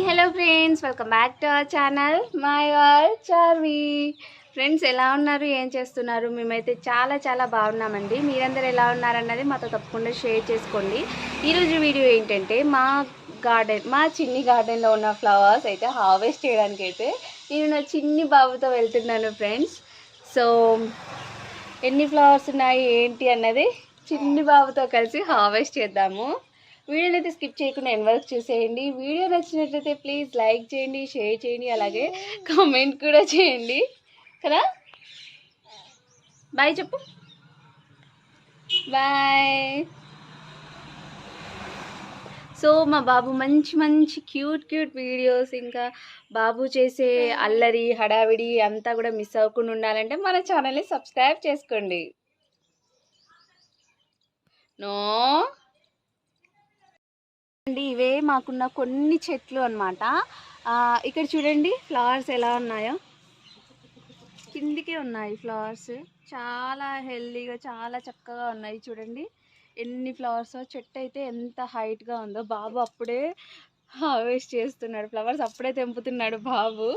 Hello friends, welcome back to our channel my world Charvi. Friends, ఎలా ఉన్నారు, ఏం చేస్తున్నారు? మేమైతే చాలా చాలా బాగున్నామండి. మీరందరూ ఎలా ఉన్నారన్నది మాతో తప్పకుండా షేర్ చేసుకోండి. ఈరోజు వీడియో ఏంటంటే మా చిన్ని గార్డెన్లో ఉన్న ఫ్లవర్స్ అయితే హార్వెస్ట్ చేయడానికి అయితే నేను నా చిన్ని బాబుతో వెళ్తున్నాను ఫ్రెండ్స్. సో ఎన్ని ఫ్లవర్స్ ఉన్నాయి ఏంటి అన్నది చిన్ని బాబుతో కలిసి హార్వెస్ట్ చేద్దాము. వీడియోని అయితే స్కిప్ చేయకుండా ఎండ్ వరకు చూసేయండి. వీడియో నచ్చినట్లయితే ప్లీజ్ లైక్ చేయండి, షేర్ చేయండి, అలాగే కామెంట్ కూడా చేయండి కదా. బాయ్ చెప్పు. బాయ్. సో మా బాబు మంచి మంచి క్యూట్ వీడియోస్, ఇంకా బాబు చేసే అల్లరి హడావిడి అంతా కూడా మిస్ అవ్వకుండా ఉండాలంటే మన ఛానల్ని సబ్స్క్రైబ్ చేసుకోండి. నో అండి, ఇవే మాకున్న కొన్ని చెట్లు అన్నమాట. ఇక్కడ చూడండి ఫ్లవర్స్ ఎలా ఉన్నాయో. కిందికే ఉన్నాయి ఫ్లవర్స్, చాలా హెల్దీగా చాలా చక్కగా ఉన్నాయి. చూడండి ఎన్ని ఫ్లవర్స్. చెట్టు అయితే ఎంత హైట్గా ఉందో. బాబు అప్పుడే హార్వెస్ట్ చేస్తున్నాడు, ఫ్లవర్స్ అప్పుడే తెంపుతున్నాడు బాబు.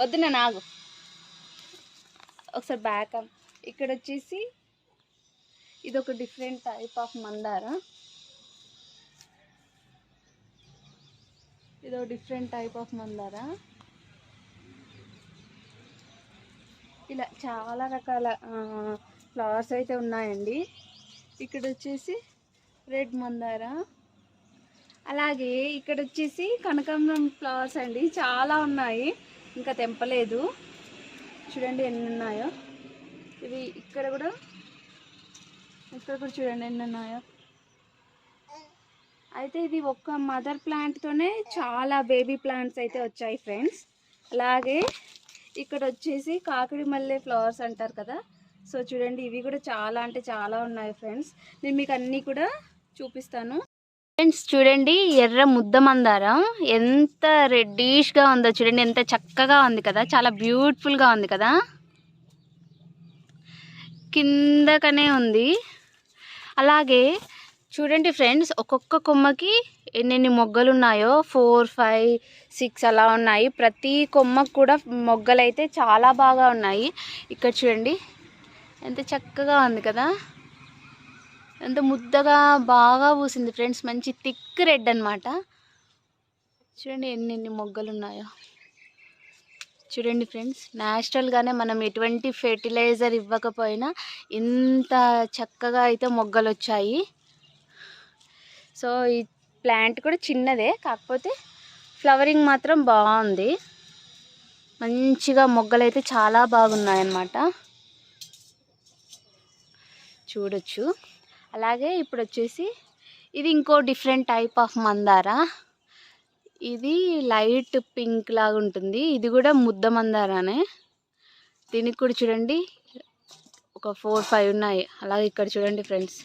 వద్దునా నాకు ఒకసారి బ్యాక్. ఇక్కడ వచ్చేసి ఇది ఒక డిఫరెంట్ టైప్ ఆఫ్ మందార. ఇదో డిఫరెంట్ టైప్ ఆఫ్ మందార. ఇలా చాలా రకాల ఫ్లవర్స్ అయితే ఉన్నాయండి. ఇక్కడ వచ్చేసి రెడ్ మందార, అలాగే ఇక్కడ వచ్చేసి కనకాంబరం ఫ్లవర్స్ అండి. చాలా ఉన్నాయి, ఇంకా తెంపలేదు. చూడండి ఎన్ని ఉన్నాయో. ఇవి ఇక్కడ కూడా చూడండి ఎన్ని ఉన్నాయో. అయితే ఇది ఒక్క మదర్ ప్లాంట్తోనే చాలా బేబీ ప్లాంట్స్ అయితే వచ్చాయి ఫ్రెండ్స్. అలాగే ఇక్కడ వచ్చేసి కాకిడి మల్లె ఫ్లవర్స్ అంటారు కదా. సో చూడండి ఇవి కూడా చాలా అంటే చాలా ఉన్నాయి ఫ్రెండ్స్. నేను మీకు అన్నీ కూడా చూపిస్తాను ఫ్రెండ్స్. చూడండి ఎర్ర ముద్ద మందారం ఎంత రెడ్డిష్గా ఉందో చూడండి, ఎంత చక్కగా ఉంది కదా, చాలా బ్యూటిఫుల్గా ఉంది కదా. కిందకనే ఉంది. అలాగే చూడండి ఫ్రెండ్స్, ఒక్కొక్క కొమ్మకి ఎన్నెన్ని మొగ్గలు ఉన్నాయో, 4, 5, 6 అలా ఉన్నాయి. ప్రతి కొమ్మకు కూడా మొగ్గలు అయితే చాలా బాగా ఉన్నాయి. ఇక్కడ చూడండి ఎంత చక్కగా ఉంది కదా, ఎంత ముద్దగా బాగా పూసింది ఫ్రెండ్స్. మంచి థిక్ రెడ్ అన్నమాట. చూడండి ఎన్నెన్ని మొగ్గలు ఉన్నాయో. చూడండి ఫ్రెండ్స్, న్యాచురల్గానే మనం ఎటువంటి ఫెర్టిలైజర్ ఇవ్వకపోయినా ఇంత చక్కగా అయితే మొగ్గలు వచ్చాయి. సో ఈ ప్లాంట్ కూడా చిన్నదే, కాకపోతే ఫ్లవరింగ్ మాత్రం బాగుంది. మంచిగా మొగ్గలు అయితే చాలా బాగున్నాయి అన్నమాట, చూడొచ్చు. అలాగే ఇప్పుడు వచ్చేసి ఇది ఇంకో డిఫరెంట్ టైప్ ఆఫ్ మందార. ఇది లైట్ పింక్ లాగా ఉంటుంది. ఇది కూడా ముద్ద మందారానే. దీనికి కూడా చూడండి ఒక 4, 5 ఉన్నాయి. అలాగే ఇక్కడ చూడండి ఫ్రెండ్స్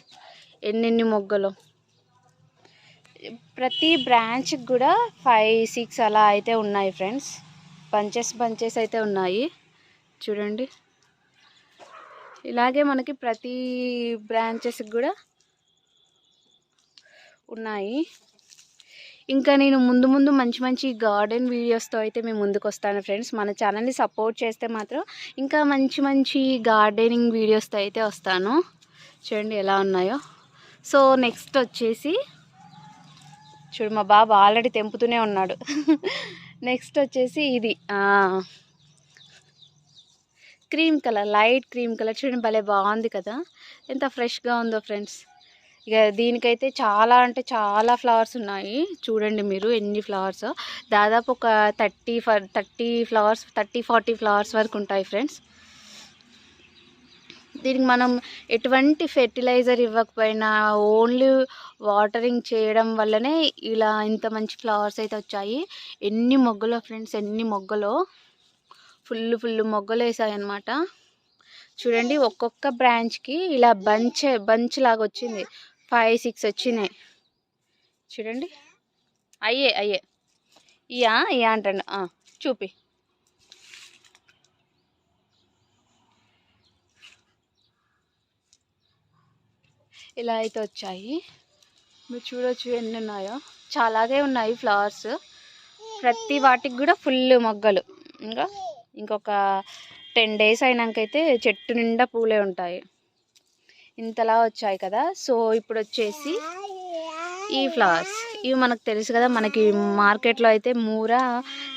ఎన్నెన్ని మొగ్గలు. ప్రతి బ్రాంచ్కి కూడా 5, 6 అలా అయితే ఉన్నాయి ఫ్రెండ్స్. బంచెస్ అయితే ఉన్నాయి చూడండి. ఇలాగే మనకి ప్రతి బ్రాంచెస్కి కూడా ఉన్నాయి. ఇంకా నేను ముందు మంచి గార్డెన్ వీడియోస్తో అయితే మేము ముందుకు వస్తాను ఫ్రెండ్స్. మన ఛానల్ని సపోర్ట్ చేస్తే మాత్రం ఇంకా మంచి గార్డెనింగ్ వీడియోస్తో అయితే వస్తాను. చూడండి ఎలా ఉన్నాయో. సో నెక్స్ట్ వచ్చేసి చూడు, మా బాబు ఆల్రెడీ తెంపుతూనే ఉన్నాడు. నెక్స్ట్ వచ్చేసి ఇది cream colour, light cream colour. చూడండి భలే బాగుంది కదా, ఎంత ఫ్రెష్గా ఉందో ఫ్రెండ్స్. ఇక దీనికైతే చాలా అంటే చాలా ఫ్లవర్స్ ఉన్నాయి. చూడండి మీరు ఎన్ని ఫ్లవర్స్. దాదాపు ఒక 30 ఫ్లవర్స్, 30-40 ఫ్లవర్స్ వరకు ఉంటాయి ఫ్రెండ్స్. దీనికి మనం ఎటువంటి ఫెర్టిలైజర్ ఇవ్వకపోయినా ఓన్లీ వాటరింగ్ చేయడం వల్లనే ఇలా ఇంత మంచి ఫ్లవర్స్ అయితే వచ్చాయి. ఎన్ని మొగ్గలో ఫ్రెండ్స్, ఎన్ని మొగ్గలో. ఫుల్ మొగ్గలు వేసాయి అన్నమాట. చూడండి ఒక్కొక్క బ్రాంచ్కి ఇలా బంచ్ లాగా వచ్చింది. 5, 6 వచ్చినాయి చూడండి. అయ్యే ఇయా అంటాడు. చూపి. ఇలా అయితే వచ్చాయి. మీరు చూడొచ్చు ఎన్ని ఉన్నాయో. చాలాగే ఉన్నాయి ఫ్లవర్స్. ప్రతి వాటికి కూడా ఫుల్ మొగ్గలు. ఇంకొక 10 days అయినాకైతే చెట్టు నిండా పూలే ఉంటాయి. ఇంతలా వచ్చాయి కదా. సో ఇప్పుడు వచ్చేసి ఈ ఫ్లవర్స్ ఇవి మనకు తెలుసు కదా, మనకి మార్కెట్లో అయితే మూర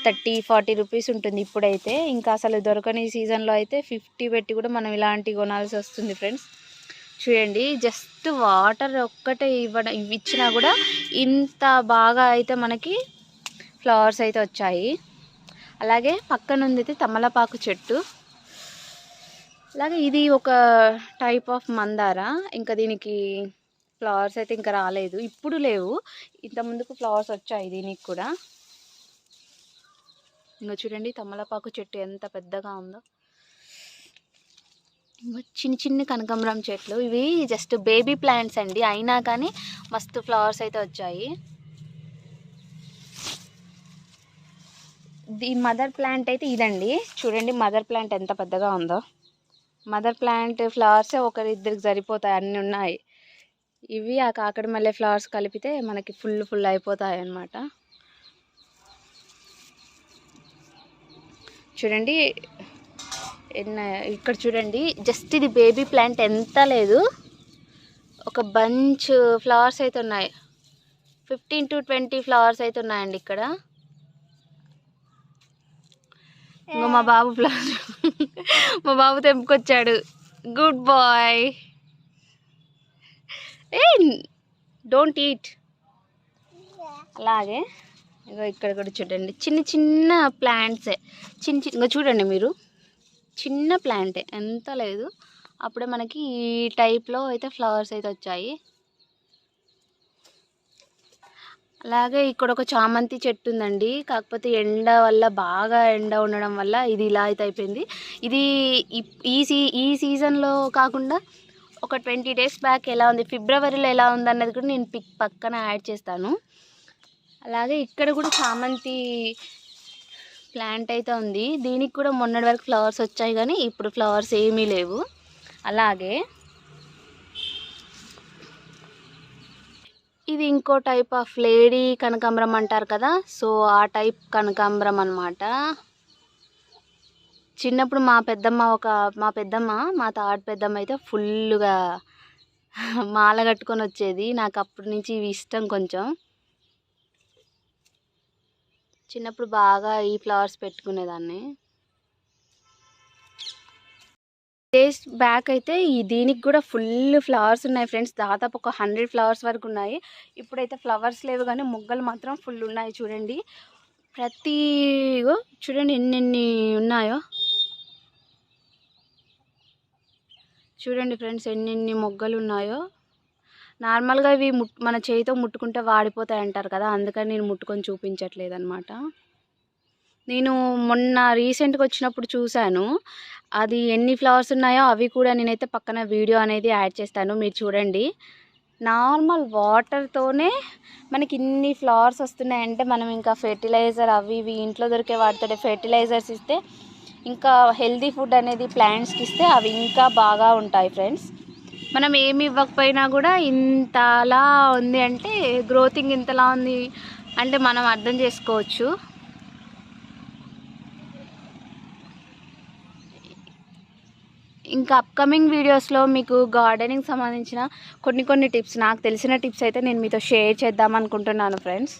30-40 రూపీస్ ఉంటుంది. ఇప్పుడైతే ఇంకా అసలు దొరకని సీజన్లో అయితే 50 పెట్టి కూడా మనం ఇలాంటివి కొనాల్సి వస్తుంది ఫ్రెండ్స్. చూడండి, జస్ట్ వాటర్ ఒక్కటే ఇచ్చినా కూడా ఇంత బాగా అయితే మనకి ఫ్లవర్స్ అయితే వచ్చాయి. అలాగే పక్కన ఉంది అయితే తమలపాకు చెట్టు. అలాగే ఇది ఒక టైప్ ఆఫ్ మందార. ఇంకా దీనికి ఫ్లవర్స్ అయితే ఇంకా రాలేదు, ఇప్పుడు లేవు. ఇంత ముందుకు ఫ్లవర్స్ వచ్చాయి దీనికి కూడా. ఇంకా చూడండి తమలపాకు చెట్టు ఎంత పెద్దగా ఉందో. ఇంకా చిన్న చిన్న కనకాంబరం చెట్లు. ఇవి జస్ట్ బేబీ ప్లాంట్స్ అండి, అయినా కానీ మస్తు ఫ్లవర్స్ అయితే వచ్చాయి. ఈ మదర్ ప్లాంట్ అయితే ఇదండి. చూడండి మదర్ ప్లాంట్ ఎంత పెద్దగా ఉందో. మదర్ ప్లాంట్ ఫ్లవర్సే ఒకరిద్దరికి సరిపోతాయి, అన్నీ ఉన్నాయి. ఇవి ఆ కాకడి మల్లె ఫ్లవర్స్ కలిపితే మనకి ఫుల్ అయిపోతాయి అన్నమాట. చూడండి ఇక్కడ చూడండి, జస్ట్ ఇది బేబీ ప్లాంట్, ఎంత లేదు, ఒక బంచ్ ఫ్లవర్స్ అయితే ఉన్నాయి. 15-20 ఫ్లవర్స్ అయితే ఉన్నాయండి ఇక్కడ. ఇంకా మా బాబు ఫ్లవర్స్ మా బాబు తెంపుకొచ్చాడు. Good boy. Don't eat. అలాగే ఇగో ఇక్కడ కూడా చూడండి చిన్న చిన్న ప్లాంట్సే, ఇంకా చూడండి మీరు, చిన్న ప్లాంటే, ఎంత లేదు. అప్పుడే మనకి ఈ టైప్లో అయితే ఫ్లవర్స్ అయితే వచ్చాయి. అలాగే ఇక్కడ ఒక చామంతి చెట్టు ఉందండి. కాకపోతే ఎండ వల్ల, బాగా ఎండ ఉండడం వల్ల ఇది ఇలా అయితే అయిపోయింది. ఇది ఈ సీజన్లో కాకుండా ఒక 20 days బ్యాక్ ఎలా ఉంది, ఫిబ్రవరిలో ఎలా ఉంది అన్నది కూడా నేను పిక్ పక్కన యాడ్ చేస్తాను. అలాగే ఇక్కడ కూడా చామంతి ప్లాంట్ అయితే ఉంది. దీనికి కూడా మొన్నటి వరకు ఫ్లవర్స్ వచ్చాయి, కానీ ఇప్పుడు ఫ్లవర్స్ ఏమీ లేవు. అలాగే ఇది ఇంకో టైప్ ఆఫ్ లేడీ కనకాంబరం అంటారు కదా, సో ఆ టైప్ కనకాంబరం అన్నమాట. చిన్నప్పుడు మా తాత పెద్దమ్మ అయితే ఫుల్గా మాల కట్టుకొని వచ్చేది. నాకు అప్పటి నుంచి ఇవి ఇష్టం కొంచెం. చిన్నప్పుడు బాగా ఈ ఫ్లవర్స్ పెట్టుకునేదాన్ని. డేస్ బ్యాక్ అయితే దీనికి కూడా ఫుల్ ఫ్లవర్స్ ఉన్నాయి ఫ్రెండ్స్. దాదాపు ఒక 100 ఫ్లవర్స్ వరకు ఉన్నాయి. ఇప్పుడైతే ఫ్లవర్స్ లేవు, కానీ మొగ్గలు మాత్రం ఫుల్ ఉన్నాయి. చూడండి చూడండి ఎన్ని ఉన్నాయో. చూడండి ఫ్రెండ్స్ ఎన్ని మొగ్గలు ఉన్నాయో. నార్మల్గా ఇవి మన చేయితో ముట్టుకుంటే వాడిపోతాయి అంటారు కదా, అందుకని నేను ముట్టుకొని చూపించట్లేదు అనమాట. నేను మొన్న రీసెంట్గా వచ్చినప్పుడు చూశాను, అది ఎన్ని ఫ్లవర్స్ ఉన్నాయో అవి కూడా నేనైతే పక్కన వీడియో అనేది యాడ్ చేస్తాను, మీరు చూడండి. నార్మల్ వాటర్తోనే మనకి ఇన్ని ఫ్లవర్స్ వస్తున్నాయంటే, మనం ఇంకా ఫెర్టిలైజర్ అవి ఇవి ఇంట్లో దొరికే వాటితో ఫెర్టిలైజర్స్ ఇస్తే, ఇంకా హెల్దీ ఫుడ్ అనేది ప్లాంట్స్కి ఇస్తే అవి ఇంకా బాగా ఉంటాయి ఫ్రెండ్స్. మనం ఏమి ఇవ్వకపోయినా కూడా ఇంతలా ఉంది అంటే, గ్రోతింగ్ ఇంతలా ఉంది అంటే మనం అర్థం చేసుకోవచ్చు. ఇంకా అప్కమింగ్ వీడియోస్లో మీకు గార్డెనింగ్ సంబంధించిన కొన్ని టిప్స్, నాకు తెలిసిన టిప్స్ అయితే నేను మీతో షేర్ చేద్దాం అనుకుంటున్నాను ఫ్రెండ్స్.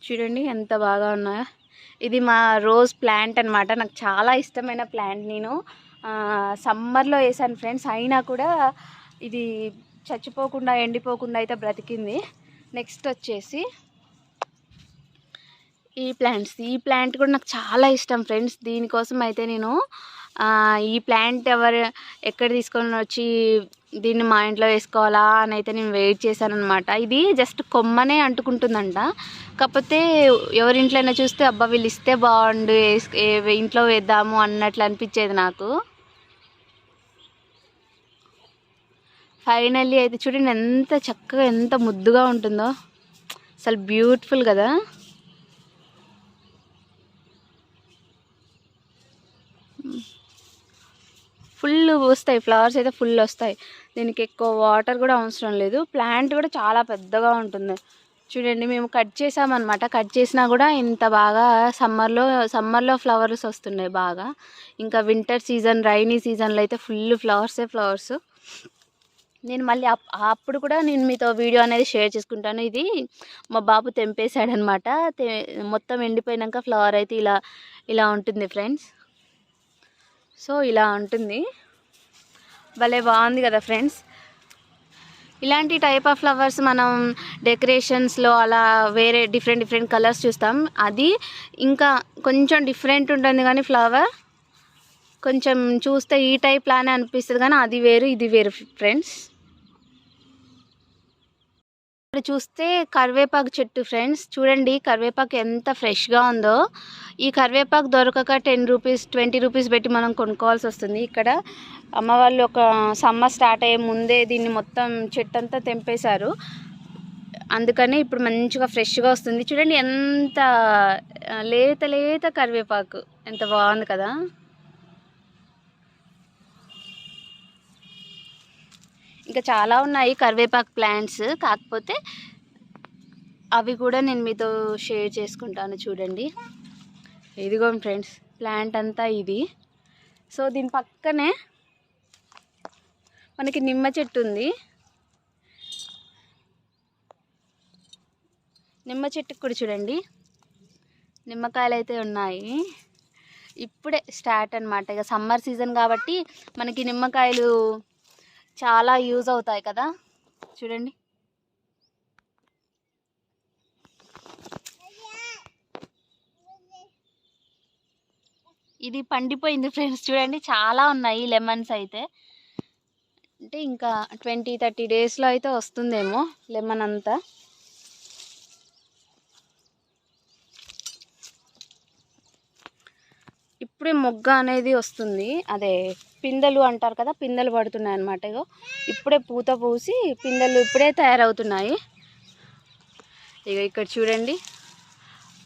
చూడండి ఎంత బాగా ఉన్నాయో. ఇది మా రోజ్ ప్లాంట్ అనమాట, నాకు చాలా ఇష్టమైన ప్లాంట్. నేను సమ్మర్లో వేసాను ఫ్రెండ్స్, అయినా కూడా ఇది చచ్చిపోకుండా ఎండిపోకుండా అయితే బ్రతికింది. నెక్స్ట్ వచ్చేసి ఈ ప్లాంట్ కూడా నాకు చాలా ఇష్టం ఫ్రెండ్స్. దీనికోసం అయితే నేను ఈ ప్లాంట్ ఎక్కడ తీసుకొని వచ్చి దీన్ని మా ఇంట్లో వేసుకోవాలా అని అయితే నేను వెయిట్ చేశాను అనమాట. ఇది జస్ట్ కొమ్మనే అంటుకుంటుందంట, కాకపోతే ఎవరింట్లోనే చూస్తే అబ్బా వీళ్ళు ఇస్తే బాగుండు, ఇంట్లో వేద్దాము అన్నట్లు అనిపించేది నాకు. ఫైనల్లీ అయితే చూడండి ఎంత చక్కగా, ఎంత ముద్దుగా ఉంటుందో, అసలు బ్యూటిఫుల్ కదా. ఫుల్ వస్తాయి ఫ్లవర్స్ అయితే, ఫుల్ వస్తాయి. దీనికి ఎక్కువ వాటర్ కూడా అవసరం లేదు. ప్లాంట్ కూడా చాలా పెద్దగా ఉంటుంది. చూడండి మేము కట్ చేసామన్నమాట. కట్ చేసినా కూడా ఇంత బాగా సమ్మర్లో ఫ్లవర్స్ వస్తున్నాయి బాగా. ఇంకా వింటర్ సీజన్, రైనీ సీజన్లో అయితే ఫుల్ ఫ్లవర్స్. నేను మళ్ళీ అప్పుడు కూడా నేను మీతో వీడియో అనేది షేర్ చేసుకుంటాను. ఇది మా బాబు తెంపేశాడనమాట. మొత్తం ఎండిపోయాక ఫ్లవర్ అయితే ఇలా ఉంటుంది ఫ్రెండ్స్. సో ఇలా ఉంటుంది, భలే బాగుంది కదా ఫ్రెండ్స్. ఇలాంటి టైప్ ఆఫ్ ఫ్లవర్స్ మనం డెకరేషన్స్లో అలా వేరే డిఫరెంట్ కలర్స్ చూస్తాం. అది ఇంకా కొంచెం డిఫరెంట్ ఉంటుంది కానీ ఫ్లవర్ కొంచెం చూస్తే ఈ టైప్ లానే అనిపిస్తుంది కానీ అది వేరు ఇది వేరు ఫ్రెండ్స్. ఇక్కడ చూస్తే కరివేపాకు చెట్టు ఫ్రెండ్స్. చూడండి కరివేపాకు ఎంత ఫ్రెష్గా ఉందో. ఈ కరివేపాకు దొరకక 10 రూపీస్ 20 రూపీస్ పెట్టి మనం కొనుక్కోవాల్సి వస్తుంది. ఇక్కడ అమ్మ వాళ్ళు ఒక సమ్మర్ స్టార్ట్ అయ్యే ముందే దీన్ని మొత్తం చెట్టు అంతా తెంపేశారు. అందుకని ఇప్పుడు మంచిగా ఫ్రెష్గా వస్తుంది. చూడండి ఎంత లేత కరివేపాకు, ఎంత బాగుంది కదా. ఇంకా చాలా ఉన్నాయి కరివేపాకు ప్లాంట్స్, కాకపోతే అవి కూడా నేను మీతో షేర్ చేసుకుంటాను. చూడండి ఇదిగోండి ఫ్రెండ్స్ ప్లాంట్ అంతా ఇది. సో దీని పక్కనే మనకి నిమ్మ చెట్టు ఉంది. నిమ్మ చెట్టుకు కూడా చూడండి నిమ్మకాయలు అయితే ఉన్నాయి. ఇప్పుడే స్టార్ట్ అనమాట. ఇక సమ్మర్ సీజన్ కాబట్టి మనకి నిమ్మకాయలు చాలా యూజ్ అవుతాయి కదా. చూడండి ఇది పండిపోయింది ఫ్రెండ్స్. చూడండి చాలా ఉన్నాయి లెమన్స్ అయితే. అంటే ఇంకా 20-30 డేస్లో అయితే వస్తుందేమో లెమన్ అంతా. ఇప్పుడే మొగ్గ అనేది వస్తుంది, అదే పిందెలు అంటారు కదా, పిందెలు పడుతున్నాయి అన్నమాట. ఇగో ఇప్పుడే పూత పూసి పిందెలు ఇప్పుడే తయారవుతున్నాయి. ఇక ఇక్కడ చూడండి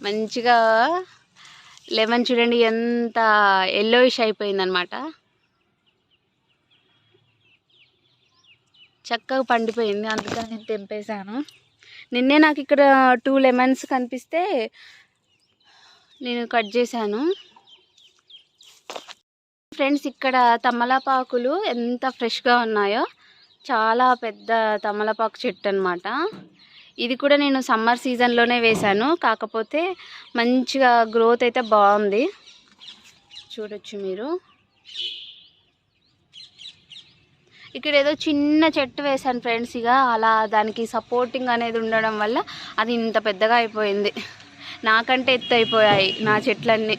మంచిగా లెమన్ చూడండి ఎంత ఎల్లోయిష్ అయిపోయిందనమాట. చక్కగా పండిపోయింది, అందుకని నేను తెంపేశాను. నిన్నే నాకు ఇక్కడ 2 లెమన్స్ కనిపిస్తే నేను కట్ చేశాను. ఫ్రెండ్స్ ఇక్కడ తమలపాకులు ఎంత ఫ్రెష్గా ఉన్నాయో. చాలా పెద్ద తమలపాకు చెట్టు అనమాట. ఇది కూడా నేను సమ్మర్ సీజన్లోనే వేశాను, కాకపోతే మంచిగా గ్రోత్ అయితే బాగుంది. చూడొచ్చు మీరు. ఇక్కడ ఏదో చిన్న చెట్టు వేశాను ఫ్రెండ్స్. ఇక అలా దానికి సపోర్టింగ్ అనేది ఉండడం వల్ల అది ఇంత పెద్దగా అయిపోయింది. నాకంటే ఎత్తు అయిపోయాయి నా చెట్లన్నీ.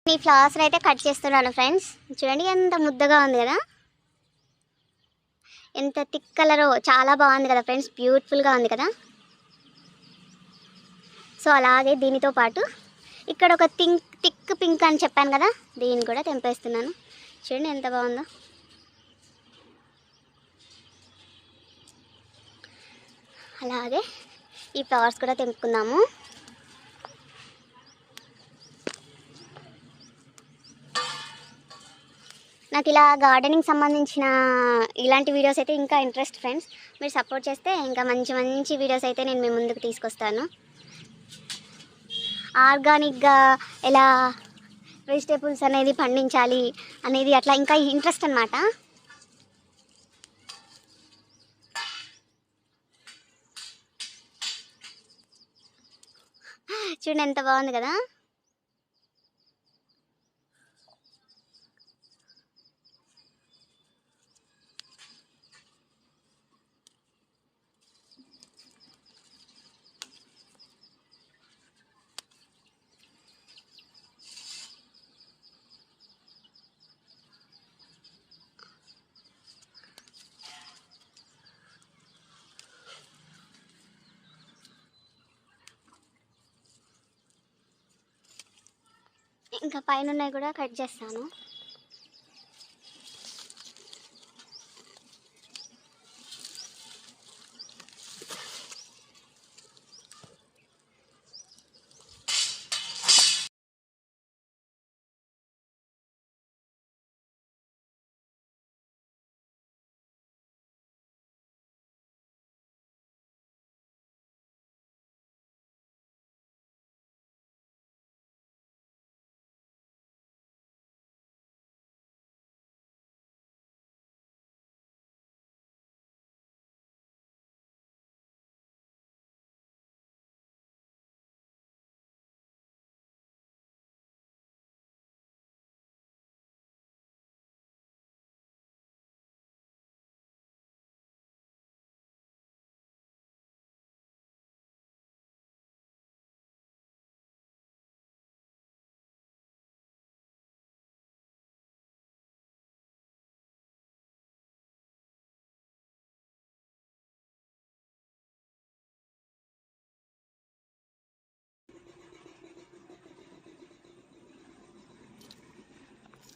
ఈ ఫ్లవర్స్ అయితే కట్ చేస్తున్నాను ఫ్రెండ్స్. చూడండి ఎంత ముద్దగా ఉంది కదా, ఎంత థిక్ కలర్, చాలా బాగుంది కదా ఫ్రెండ్స్, బ్యూటిఫుల్గా ఉంది కదా. సో అలాగే దీనితో పాటు ఇక్కడ ఒక థిక్ పింక్ అని చెప్పాను కదా, దీన్ని కూడా తెంపేస్తున్నాను. చూడండి ఎంత బాగుందో. అలాగే ఈ ఫ్లవర్స్ కూడా తెంపుకుందాము. నాకు ఇలా గార్డెనింగ్ సంబంధించిన ఇలాంటి వీడియోస్ అయితే ఇంకా ఇంట్రెస్ట్ ఫ్రెండ్స్. మీరు సపోర్ట్ చేస్తే ఇంకా మంచి వీడియోస్ అయితే నేను మీ ముందుకు తీసుకొస్తాను. ఆర్గానిక్గా ఎలా వెజిటేబుల్స్ అనేది పండించాలి అనేది అట్లా ఇంకా ఇంట్రెస్ట్ అన్నమాట. చూడండి ఎంత బాగుంది కదా. ఇంకా పైన ఉన్నాయి కూడా కట్ చేస్తాను.